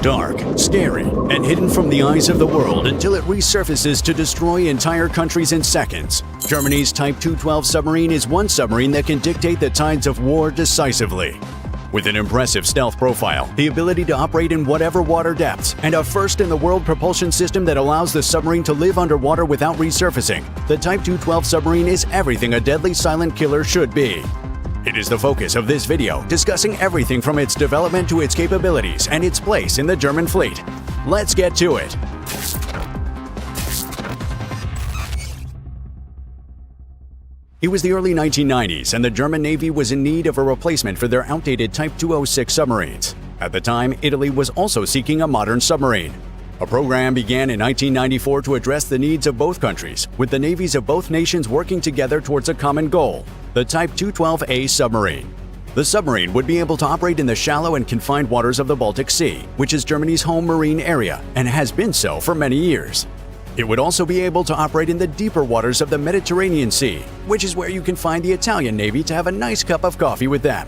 Dark, scary, and hidden from the eyes of the world until it resurfaces to destroy entire countries in seconds. Germany's Type 212 submarine is one submarine that can dictate the tides of war decisively. With an impressive stealth profile, the ability to operate in whatever water depths, and a first-in-the-world propulsion system that allows the submarine to live underwater without resurfacing, the Type 212 submarine is everything a deadly silent killer should be. It is the focus of this video, discussing everything from its development to its capabilities and its place in the German fleet. Let's get to it. It was the early 1990s, and the German Navy was in need of a replacement for their outdated Type 206 submarines. At the time, Italy was also seeking a modern submarine. A program began in 1994 to address the needs of both countries, with the navies of both nations working together towards a common goal: the Type 212A submarine. The submarine would be able to operate in the shallow and confined waters of the Baltic Sea, which is Germany's home marine area and has been so for many years. It would also be able to operate in the deeper waters of the Mediterranean Sea, which is where you can find the Italian Navy to have a nice cup of coffee with them.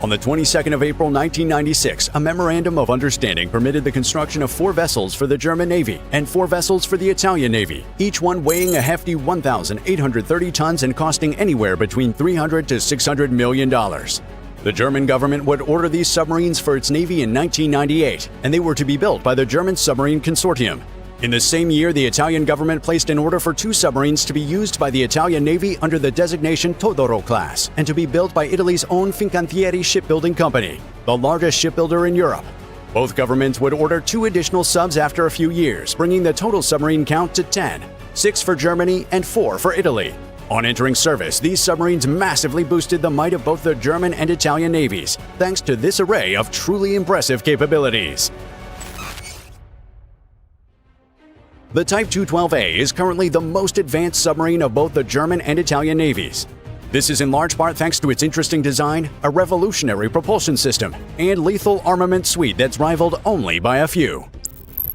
On the 22nd of April 1996, a memorandum of understanding permitted the construction of 4 vessels for the German Navy and 4 vessels for the Italian Navy, each one weighing a hefty 1,830 tons and costing anywhere between $300 to $600 million. The German government would order these submarines for its Navy in 1998, and they were to be built by the German Submarine Consortium. In the same year, the Italian government placed an order for 2 submarines to be used by the Italian Navy under the designation Todoro class and to be built by Italy's own Fincantieri shipbuilding company, the largest shipbuilder in Europe. Both governments would order 2 additional subs after a few years, bringing the total submarine count to 10, 6 for Germany and 4 for Italy. On entering service, these submarines massively boosted the might of both the German and Italian navies, thanks to this array of truly impressive capabilities. The Type 212A is currently the most advanced submarine of both the German and Italian navies. This is in large part thanks to its interesting design, a revolutionary propulsion system, and lethal armament suite that's rivaled only by a few.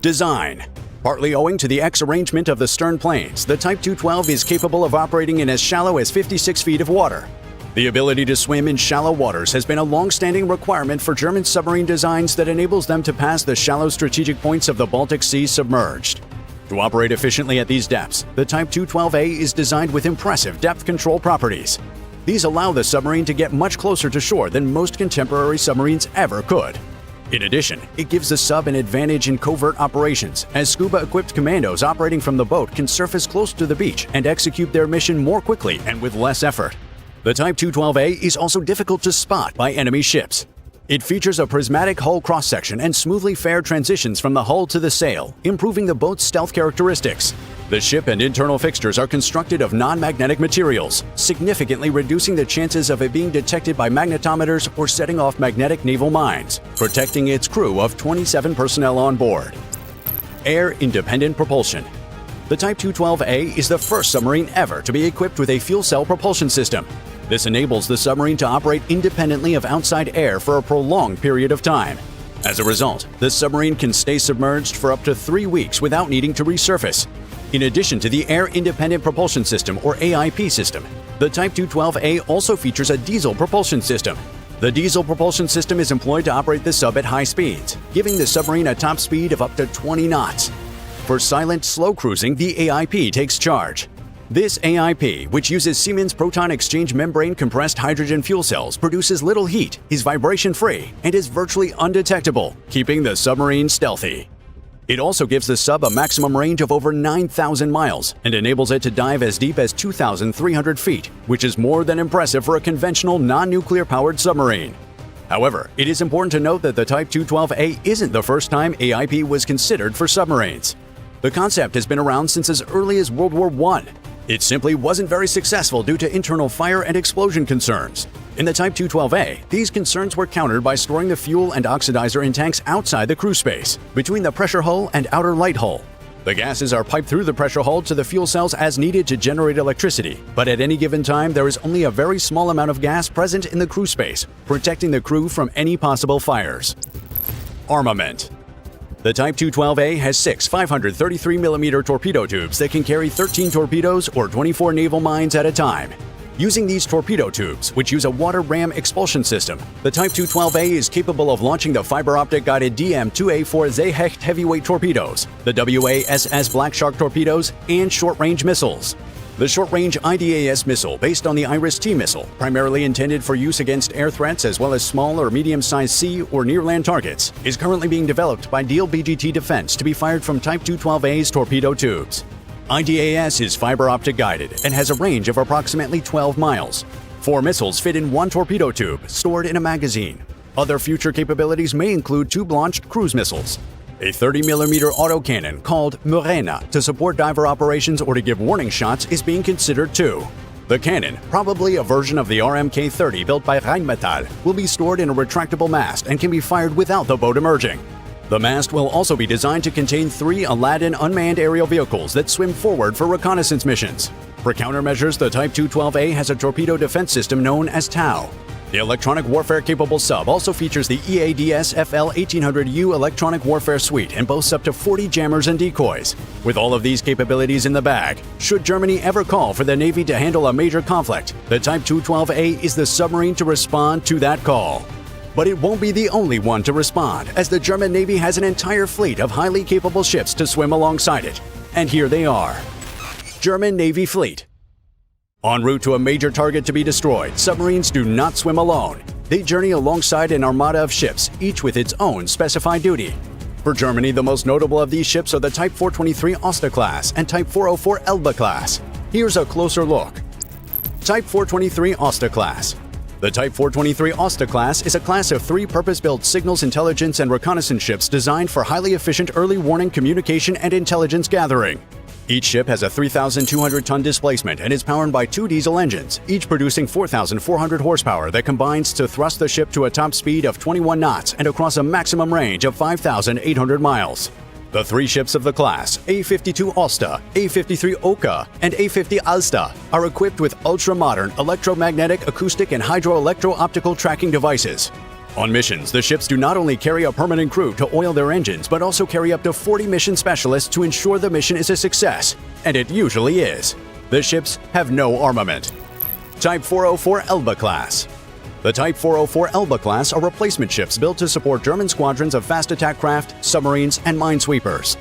Design. Partly owing to the X arrangement of the stern planes, the Type 212 is capable of operating in as shallow as 56 feet of water. The ability to swim in shallow waters has been a long-standing requirement for German submarine designs that enables them to pass the shallow strategic points of the Baltic Sea submerged. To operate efficiently at these depths, the Type 212A is designed with impressive depth control properties. These allow the submarine to get much closer to shore than most contemporary submarines ever could. In addition, it gives the sub an advantage in covert operations, as scuba-equipped commandos operating from the boat can surface close to the beach and execute their mission more quickly and with less effort. The Type 212A is also difficult to spot by enemy ships. It features a prismatic hull cross-section and smoothly fair transitions from the hull to the sail, improving the boat's stealth characteristics. The ship and internal fixtures are constructed of non-magnetic materials, significantly reducing the chances of it being detected by magnetometers or setting off magnetic naval mines, protecting its crew of 27 personnel on board. Air-independent propulsion. The Type 212A is the first submarine ever to be equipped with a fuel cell propulsion system. This enables the submarine to operate independently of outside air for a prolonged period of time. As a result, the submarine can stay submerged for up to 3 weeks without needing to resurface. In addition to the Air-Independent Propulsion System, or AIP system, the Type 212A also features a diesel propulsion system. The diesel propulsion system is employed to operate the sub at high speeds, giving the submarine a top speed of up to 20 knots. For silent, slow cruising, the AIP takes charge. This AIP, which uses Siemens proton exchange membrane compressed hydrogen fuel cells, produces little heat, is vibration-free, and is virtually undetectable, keeping the submarine stealthy. It also gives the sub a maximum range of over 9,000 miles and enables it to dive as deep as 2,300 feet, which is more than impressive for a conventional non-nuclear powered submarine. However, it is important to note that the Type 212A isn't the first time AIP was considered for submarines. The concept has been around since as early as World War I. It simply wasn't very successful due to internal fire and explosion concerns. In the Type 212A, these concerns were countered by storing the fuel and oxidizer in tanks outside the crew space, between the pressure hull and outer light hull. The gases are piped through the pressure hull to the fuel cells as needed to generate electricity, but at any given time there is only a very small amount of gas present in the crew space, protecting the crew from any possible fires. Armament. The Type 212A has 6 533mm torpedo tubes that can carry 13 torpedoes or 24 naval mines at a time. Using these torpedo tubes, which use a water ram expulsion system, the Type 212A is capable of launching the fiber optic guided DM-2A4 Seehecht heavyweight torpedoes, the WASS Black Shark torpedoes, and short-range missiles. The short-range IDAS missile, based on the IRIS-T missile, primarily intended for use against air threats as well as small or medium-sized sea or near-land targets, is currently being developed by Diehl BGT Defense to be fired from Type 212A's torpedo tubes. IDAS is fiber optic guided and has a range of approximately 12 miles. 4 missiles fit in one torpedo tube stored in a magazine. Other future capabilities may include tube-launched cruise missiles, a 30mm autocannon called Murena to support diver operations or to give warning shots is being considered too. The cannon, probably a version of the RMK-30 built by Rheinmetall, will be stored in a retractable mast and can be fired without the boat emerging. The mast will also be designed to contain 3 Aladdin unmanned aerial vehicles that swim forward for reconnaissance missions. For countermeasures, the Type 212A has a torpedo defense system known as TOW. The electronic warfare-capable sub also features the EADS FL-1800U electronic warfare suite and boasts up to 40 jammers and decoys. With all of these capabilities in the bag, should Germany ever call for the Navy to handle a major conflict, the Type 212A is the submarine to respond to that call. But it won't be the only one to respond, as the German Navy has an entire fleet of highly capable ships to swim alongside it. And here they are. German Navy Fleet. En route to a major target to be destroyed, submarines do not swim alone. They journey alongside an armada of ships, each with its own specified duty. For Germany, the most notable of these ships are the Type 423 Oster class and Type 404 Elbe class. Here's a closer look. Type 423 Oster class. The Type 423 Oster class is a class of 3 purpose-built signals, intelligence, and reconnaissance ships designed for highly efficient early warning communication and intelligence gathering. Each ship has a 3,200-ton displacement and is powered by 2 diesel engines, each producing 4,400 horsepower that combines to thrust the ship to a top speed of 21 knots and across a maximum range of 5,800 miles. The 3 ships of the class, A-52 Oster, A-53 Oka, and A-50 Alsta, are equipped with ultra-modern electromagnetic, acoustic, and hydro-electro-optical tracking devices. On missions, the ships do not only carry a permanent crew to oil their engines, but also carry up to 40 mission specialists to ensure the mission is a success. And it usually is. The ships have no armament. Type 404 Elbe class. The Type 404 Elbe class are replacement ships built to support German squadrons of fast attack craft, submarines, and minesweepers.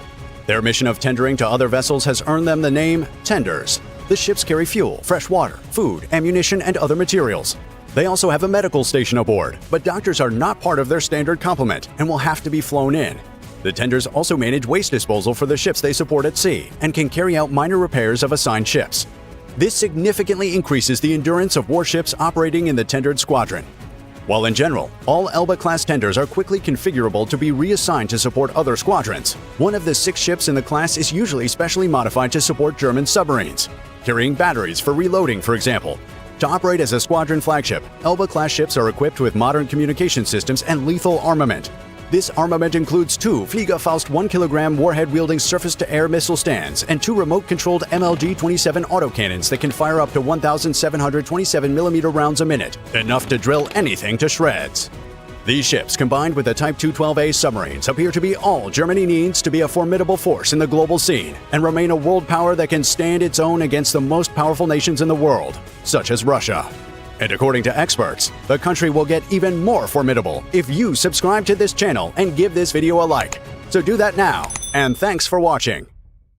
Their mission of tendering to other vessels has earned them the name Tenders. The ships carry fuel, fresh water, food, ammunition, and other materials. They also have a medical station aboard, but doctors are not part of their standard complement and will have to be flown in. The Tenders also manage waste disposal for the ships they support at sea and can carry out minor repairs of assigned ships. This significantly increases the endurance of warships operating in the tendered squadron. While in general, all Elbe-class tenders are quickly configurable to be reassigned to support other squadrons, one of the 6 ships in the class is usually specially modified to support German submarines, carrying batteries for reloading, for example. To operate as a squadron flagship, Elbe-class ships are equipped with modern communication systems and lethal armament. This armament includes 2 Fliegerfaust 1-kilogram warhead-wielding surface-to-air missile stands and 2 remote-controlled MLG-27 autocannons that can fire up to 1,727mm rounds a minute, enough to drill anything to shreds. These ships, combined with the Type 212A submarines, appear to be all Germany needs to be a formidable force in the global scene and remain a world power that can stand its own against the most powerful nations in the world, such as Russia. And according to experts, the country will get even more formidable if you subscribe to this channel and give this video a like. So do that now, and thanks for watching.